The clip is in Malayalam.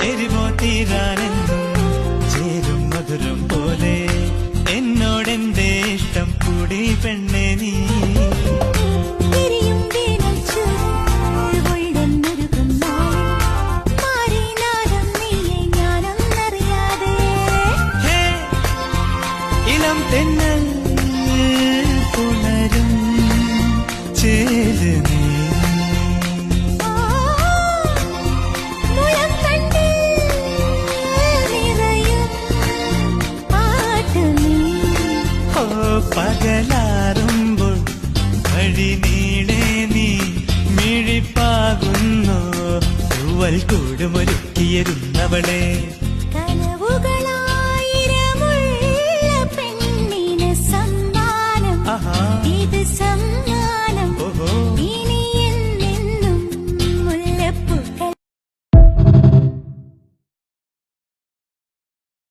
എരിവോ തീരാനെന്നും ചേരും മധുരം പോലെ എന്നോടെന്റെ ഇഷ്ടം കൂടി പെണ്ണെ നീ ഇളം തെന്നൽ പുണരും ചേര് നീ പകലാറുമ്പോൾ വഴി നീളെ നീ മിഴിപ്പാകുന്നു തൂവൽ കൂടുമൊരുക്കിയിരുന്നവളെ